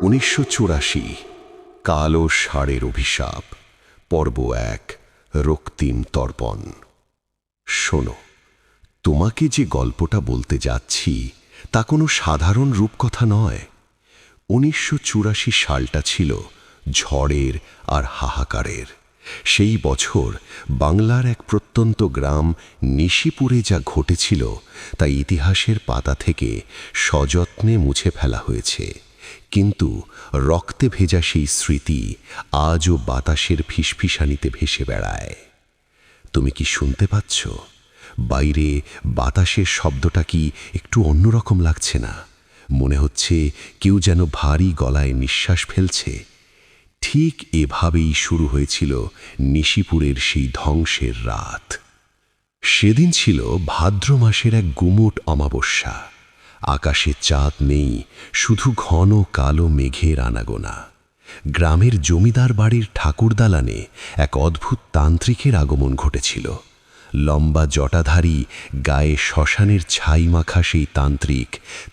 1984 কালো ষাঁড়ের অভিশাপ পর্ব 1 রক্তিম তর্পণ। শোনো, তোমাকে যে গল্পটা বলতে যাচ্ছি তা কোনো সাধারণ রূপকথা নয়। 1984 সালটা ছিল ঝড়ের আর হাহাকারের। সেই বছর বাংলার এক প্রত্যন্ত গ্রাম নিশিপুরে যা ঘটেছিল তা ইতিহাসের পাতা থেকে সযত্নে মুছে ফেলা হয়েছে, কিন্তু রক্তে ভেজা সেই স্মৃতি আজও বাতাসের ফিসফিসানিতে ভেসে বেড়ায়। তুমি কি শুনতে পাচ্ছ? বাইরে বাতাসের শব্দটা কি একটু অন্যরকম লাগছে না? মনে হচ্ছে কেউ যেন ভারী গলায় নিঃশ্বাস ফেলছে। ঠিক এভাবেই শুরু হয়েছিল নিশিপুরের সেই ধ্বংসের রাত। সেদিন ছিল ভাদ্র মাসের এক গুমোট অমাবস্যা। আকাশে চাঁদ নেই, শুধু ঘন কালো মেঘের আনাগোনা। গ্রামের জমিদার বাড়ির ঠাকুর দালানে এক অদ্ভুত তান্ত্রিকের আগমন ঘটেছিল। লম্বা জটাধারী, গায়ে শ্মশানের ছাই মাখা সেই তান্ত্রিক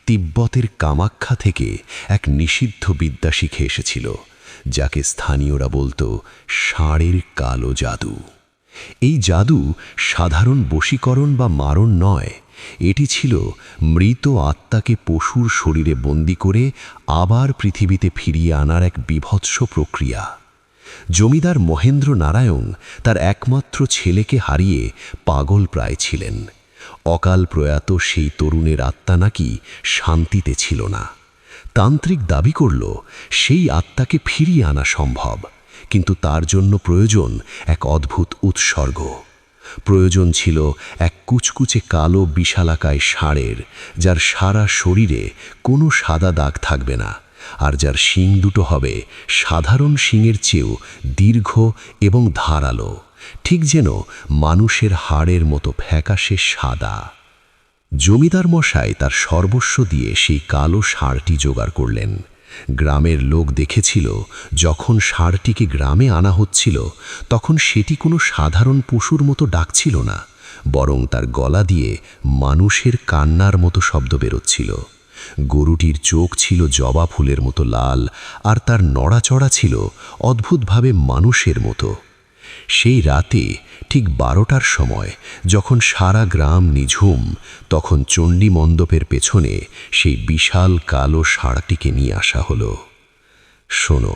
তিব্বতের কামাখ্যা থেকে এক নিষিদ্ধ বিদ্যা শিখে এসেছিল, যাকে স্থানীয়রা বলতো ষাঁড়ের কালো জাদু। এই জাদু সাধারণ বশীকরণ বা মারণ নয়, এটি ছিল মৃত আত্মাকে পশুর শরীরে বন্দী করে আবার পৃথিবীতে ফিরিয়ে আনার এক বীভৎস প্রক্রিয়া। জমিদার মহেন্দ্র নারায়ণ তার একমাত্র ছেলেকে হারিয়ে পাগল প্রায় ছিলেন। অকাল প্রয়াত সেই তরুণের আত্মা নাকি শান্তিতে ছিল না। তান্ত্রিক দাবি করল সেই আত্মাকে ফিরিয়ে আনা সম্ভব, কিন্তু তার জন্য প্রয়োজন এক অদ্ভুত উৎসর্গ। প্রয়োজন ছিল এক কুচকুচে কালো বিশালাকায় ষাঁড়ের, যার সারা শরীরে কোনো সাদা দাগ থাকবে না, আর যার শিং দুটো হবে সাধারণ শিংয়ের চেয়েও দীর্ঘ এবং ধারালো, ঠিক যেন মানুষের হাড়ের মতো ফ্যাকাশে সাদা। জমিদার মশাই তার সর্বস্ব দিয়ে সেই কালো ষাঁড়টি জোগাড় করলেন। গ্রামের লোক দেখেছিল, যখন ষাঁড়টিকে গ্রামে আনা হচ্ছিল তখন সেটি কোনো সাধারণ পশুর মতো ডাকছিল না, বরং তার গলা দিয়ে মানুষের কান্নার মতো শব্দ বেরোচ্ছিল। গরুটির চোখ ছিল জবা ফুলের মতো লাল, আর তার নড়াচড়া ছিল অদ্ভুতভাবে মানুষের মতো। সেই রাতে ঠিক 12টার সময় যখন সারা গ্রাম নিঝুম, তখন চণ্ডী মণ্ডপের পেছনে সেই বিশাল কালো ষাঁড়টিকে নিয়ে আসা হলো। শোনো,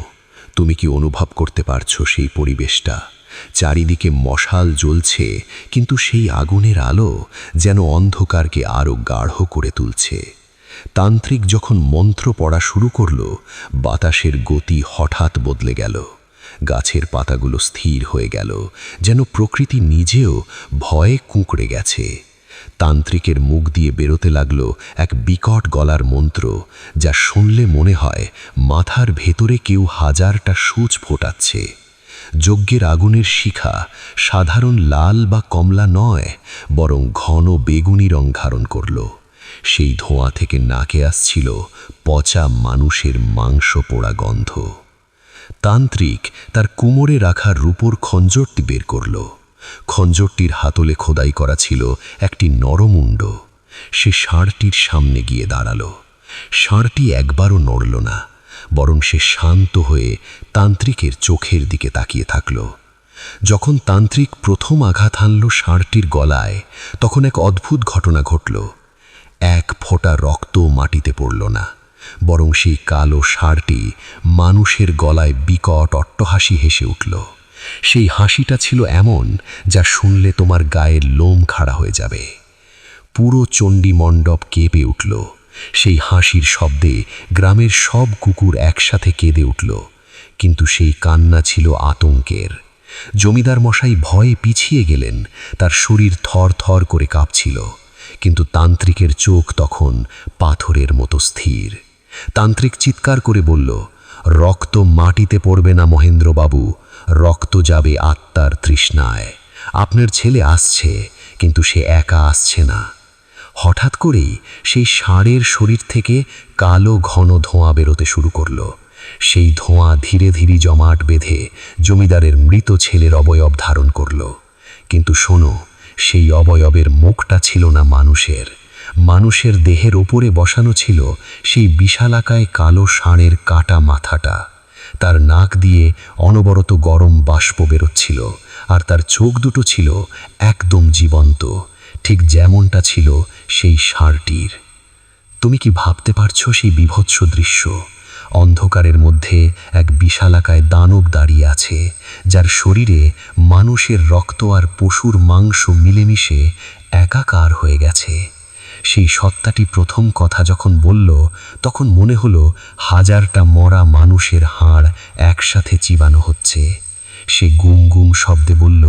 তুমি কি অনুভব করতে পারছো সেই পরিবেশটা? চারিদিকে মশাল জ্বলছে, কিন্তু সেই আগুনের আলো যেন অন্ধকারকে আরো গাঢ় করে তুলছে। তান্ত্রিক যখন মন্ত্র পড়া শুরু করল, বাতাসের গতি হঠাৎ বদলে গেল। গাছের পাতাগুলো স্থির হয়ে গেল, যেন প্রকৃতি নিজেও ভয়ে কুঁকড়ে গেছে। তান্ত্রিকের মুখ দিয়ে বেরোতে লাগলো এক বিকট গলার মন্ত্র, যা শুনলে মনে হয় মাথার ভেতরে কেউ হাজারটা সূচ ফোটাচ্ছে। যজ্ঞের আগুনের শিখা সাধারণ লাল বা কমলা নয়, বরং ঘন বেগুনি রং ধারণ করল। সেই ধোঁয়া থেকে নাকে আসছিল পচা মানুষের মাংস পোড়া গন্ধ। তান্ত্রিক তার কোমরে রাখা রূপোর খঞ্জরটি বের করল। খঞ্জরটির হাতলে খোদাই করা ছিল একটি নরমুণ্ড। সে ষাঁড়টির সামনে গিয়ে দাঁড়াল। ষাঁড়টি একবারও নড়ল না, বরং সে শান্ত হয়ে তান্ত্রিকের চোখের দিকে তাকিয়ে থাকল। যখন তান্ত্রিক প্রথম আঘাত হানল ষাঁড়টির গলায়, তখন এক অদ্ভুত ঘটনা ঘটল। এক ফোঁটা রক্ত মাটিতে পড়ল না, বরং সেই কালো ষাঁড়টি মানুষের গলায় বিকট অট্টহাসি হেসে উঠল। সেই হাসিটা ছিল এমন, যা শুনলে তোমার গায়ের লোম খাড়া হয়ে যাবে। পুরো চণ্ডী মণ্ডপ কেঁপে উঠল। সেই হাসির শব্দে গ্রামের সব কুকুর একসাথে কেঁদে উঠল, কিন্তু সেই কান্না ছিল আতঙ্কের। জমিদার মশাই ভয়ে পিছিয়ে গেলেন, তার শরীর থর থর করে কাঁপছিল, কিন্তু তান্ত্রিকের চোখ তখন পাথরের মতো স্থির। তান্ত্রিক চিৎকার করে বলল, রক্ত মাটিতে পড়বে না মহেন্দ্রবাবু, রক্ত যাবে আত্মার তৃষ্ণায়। আপনার ছেলে আসছে, কিন্তু সে একা আসছে না। হঠাৎ করেই সেই ষাঁড়ের শরীর থেকে কালো ঘন ধোঁয়া বেরোতে শুরু করল। সেই ধোঁয়া ধীরে ধীরে জমাট বেঁধে জমিদারের মৃত ছেলের অবয়ব ধারণ করল। কিন্তু শোনো, সেই অবয়বের মুখটা ছিল না মানুষের, মানুষের দেহের ওপরে বসানো ছিল সেই বিশালাকায় কালো ষাঁড়ের কাটা মাথাটা। তার নাক দিয়ে অনবরত গরম বাষ্প বেরোচ্ছিল, আর তার চোখ দুটো ছিল একদম জীবন্ত, ঠিক যেমনটা ছিল সেই ষাঁড়টির। তুমি কি ভাবতে পারছো সেই বীভৎস দৃশ্য? অন্ধকারের মধ্যে এক বিশালাকায় দানব দাঁড়িয়ে আছে, যার শরীরে মানুষের রক্ত আর পশুর মাংস মিলেমিশে একাকার হয়ে গেছে। সেই সত্তাটি প্রথম কথা যখন বলল, তখন মনে হলো হাজারটা মরা মানুষের হাড় একসাথে চিবানো হচ্ছে। সে গুম গুম শব্দে বলল,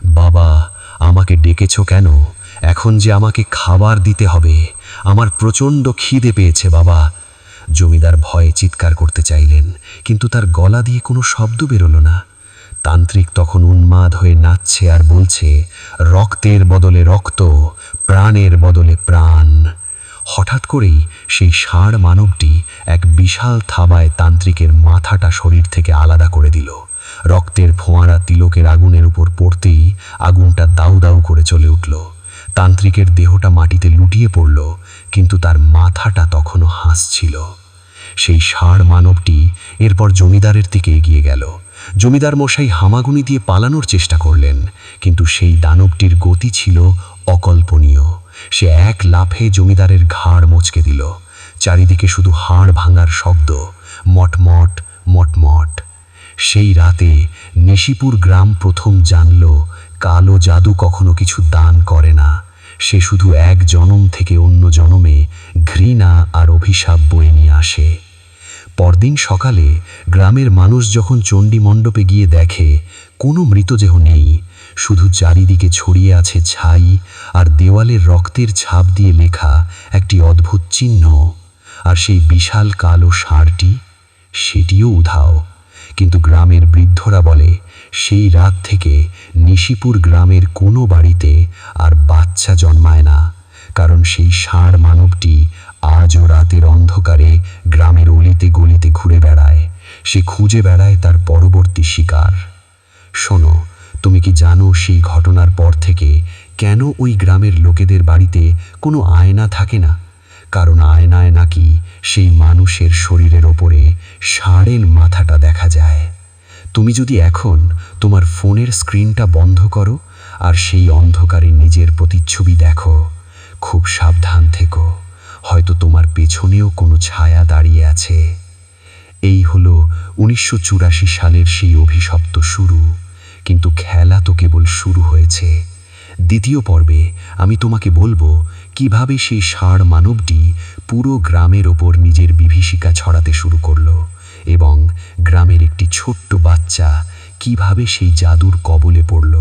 বাবা, আমাকে ডেকেছ কেন? এখন যে আমাকে খাবার দিতে হবে, আমার প্রচণ্ড খিদে পেয়েছে বাবা। জমিদার ভয়ে চিৎকার করতে চাইলেন, কিন্তু তার গলা দিয়ে কোনো শব্দ বেরোলো না। তান্ত্রিক তখন উন্মাদ হয়ে নাচছে আর বলছে, রক্তের বদলে রক্ত, প্রাণের বদলে প্রাণ। হঠাৎ করেই সেই ষাঁড় মানবটি এক বিশাল থাবায় তান্ত্রিকের মাথাটা শরীর থেকে আলাদা করে দিল। রক্তের ফোঁয়ারা তিলকের আগুনের উপর পড়তেই আগুনটা দাউ দাউ করে চলে উঠল। তান্ত্রিকের দেহটা মাটিতে লুটিয়ে পড়ল, কিন্তু তার মাথাটা তখনও হাসছিল। সেই ষাঁড় মানবটি এরপর জমিদারের দিকে এগিয়ে গেল। জমিদার মশাই হামাগুনি দিয়ে পালানোর চেষ্টা করলেন, কিন্তু সেই দানবটির গতি ছিল অকল্পনীয়। সে এক লাফে জমিদারের ঘাড় মচকে দিল। চারিদিকে শুধু হাড় ভাঙার শব্দ, মটমট মটমট। সেই রাতে নিশিপুর গ্রাম প্রথম জানল, কালো জাদু কখনো কিছু দান করে না। সে শুধু এক জনম থেকে অন্য জনমে ঘৃণা আর অভিশাপ বয়ে নিয়ে আসে। পরদিন সকালে গ্রামের মানুষ যখন চণ্ডী মণ্ডপে গিয়ে দেখে কোনো মৃতদেহ নেই, শুধু চারিদিকে ছড়িয়ে আছে ছাই আর দেওয়ালের রক্তের ছাপ দিয়ে লেখা একটি অদ্ভুত চিহ্ন। আর সেই বিশাল কালো ষাঁড়টি, সেটিও উধাও। কিন্তু গ্রামের বৃদ্ধরা বলে, সেই রাত থেকে নিশিপুর গ্রামের কোনো বাড়িতে আর বাচ্চা জন্মায় না, কারণ সেই ষাঁড় মানবটি আজও রাতের অন্ধকারে গ্রামের অলিতে গলিতে ঘুরে বেড়ায়। সে খুঁজে বেড়ায় তার পরবর্তী শিকার। শোনো, তুমি কি জানো সেই ঘটনার পর থেকে কেন ওই গ্রামের লোকেদের বাড়িতে কোনো আয়না থাকে না? কারণ আয়নায় নাকি সেই মানুষের শরীরের ওপরে ষাঁড়ের মাথাটা দেখা যায়। তুমি যদি এখন তোমার ফোনের স্ক্রিনটা বন্ধ করো আর সেই অন্ধকারে নিজের প্রতিচ্ছবি দেখো, খুব সাবধান থেকো, হয়তো তোমার পেছনেও কোনো ছায়া দাঁড়িয়ে আছে। এই হলো 1984 সালের সেই অভিশপ্ত শুরু, কিন্তু খেলা তো কেবল শুরু হয়েছে। দ্বিতীয় পর্বে আমি তোমাকে বলবো কিভাবে সেই ষাঁড় মানবটি পুরো গ্রামের ওপর নিজের বিভীষিকা ছড়াতে শুরু করলো, এবং গ্রামের একটি ছোট্ট বাচ্চা কিভাবে সেই জাদুর কবলে পড়ল।